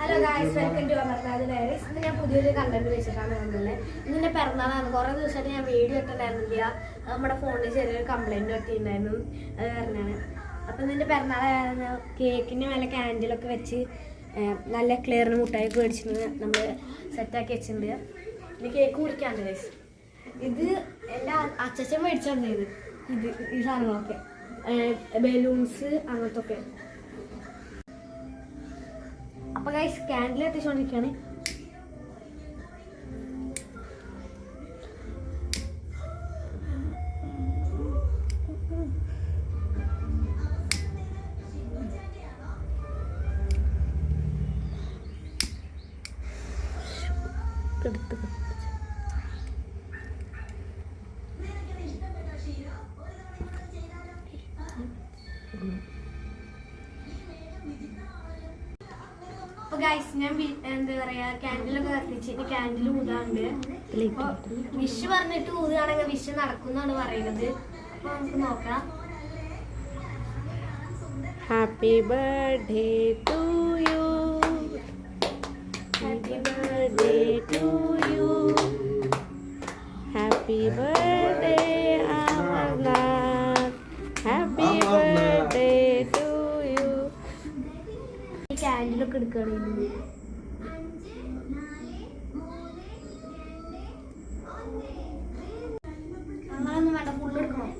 Hello guys, welcome to Amarnath Diaries. ഇന്ന് ഞാൻ പുതിയൊരു കണ്ടന്റ് വെച്ചിട്ടാണ് വന്നത്. ഇന്നെ പിറന്നാളാണ്. കുറേ ദിവസമായിട്ട് ഞാൻ വീഡിയോ ഇട്ടിട്ടുണ്ടായിരുന്നില്ല. നമ്മുടെ ഫോണിൽ ചെറിയൊരു കംപ്ലൈൻറ്റ് പറ്റിയിട്ടുണ്ടായിരുന്നു. അത് കാരണമാണ്. അപ്പം ഇതിൻ്റെ പിറന്നാളായിരുന്നു. കേക്കിന് മേലെ ക്യാൻഡിലൊക്കെ വെച്ച് നല്ല ക്ലിയറിന് മുട്ടായൊക്കെ മേടിച്ചിട്ട് നമ്മൾ സെറ്റാക്കി വെച്ചിട്ടുണ്ട്. ഇനി കേക്ക് കുടിക്കാണ്ട് ഗൈസ്. ഇത് എൻ്റെ അച്ഛൻ മേടിച്ചാണ് ഇത് ഈ സാധനങ്ങളൊക്കെ, ബലൂൺസ് അങ്ങനത്തെ ഒക്കെ. അപ്പൊ ഗൈസ് ക്യാൻഡിൽ എത്തിച്ചുകൊണ്ടിരിക്കുകയാണ്. അപ്പൊ ഗൈസ് ഞാൻ എന്താ പറയാ ക്യാൻഡിലൊക്കെ കത്തിച്ച് ഇനി ക്യാൻഡിൽ ഊതാണ്ട്. വിഷ് പറഞ്ഞിട്ട് ഊതുകയാണെങ്കിൽ വിഷ് നടക്കുന്നാണ് പറയുന്നത്. അപ്പൊ നമുക്ക് നോക്കാം. Happy birthday to you, happy birthday to you, happy birthday Amarnath, happy birthday to you. ക്യാൻഡിലൊക്കെ എടുക്കുകയാണെങ്കിൽ അങ്ങനൊന്നും വേണ്ട, ഫുള്ള് എടുക്കണം.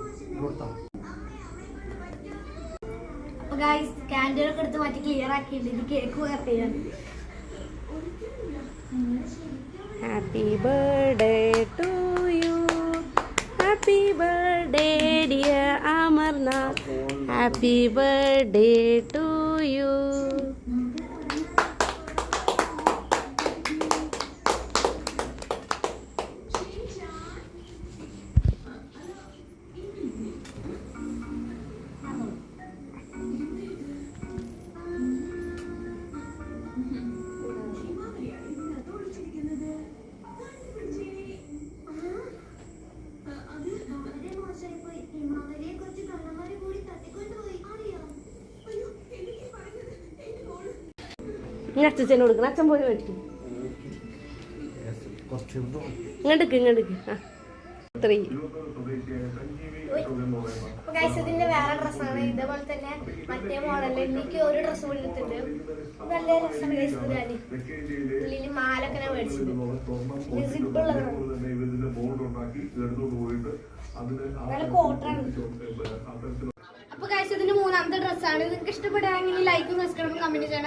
അപ്പൊ ഗൈസ് ക്യാൻഡിലൊക്കെ എടുത്ത് മാറ്റി ക്ലിയർ ആക്കിയിട്ടുണ്ട്. ഇത് കേക്ക് കട്ട് ചെയ്യാൻ. Happy birthday to you, happy birthday dear Amarnath, happy birthday to you. അച്ഛന് കൊടുക്കണം, അച്ഛൻ പോയി മേടിക്കും. ഇങ്ങോട്ടേക്ക് ആ 3. ഇതിന്റെ വേറെ ഡ്രസ്സാണ്. ഇതേപോലെ തന്നെ മറ്റേ മോഡലിൽ എനിക്ക് ഒരു ഡ്രസ്സ് കൂടി എടുത്തിട്ടുണ്ട്. നല്ല രസമാണ് കഴിച്ചത്. ഉള്ളിൽ മാലൊക്കെ ഞാൻ മേടിച്ചിട്ടുണ്ട്. സിപ്പുള്ളതാണ്, നല്ല കോട്ടറാണ്. അപ്പൊ കഴിച്ചതിന്റെ 3ാമത്തെ ഡ്രസ്സാണ്. നിങ്ങൾക്ക് ഇഷ്ടപ്പെടുകയാണെങ്കിൽ ലൈക്കും സബ്സ്ക്രൈബും കമന്റ് ചെയ്യണം.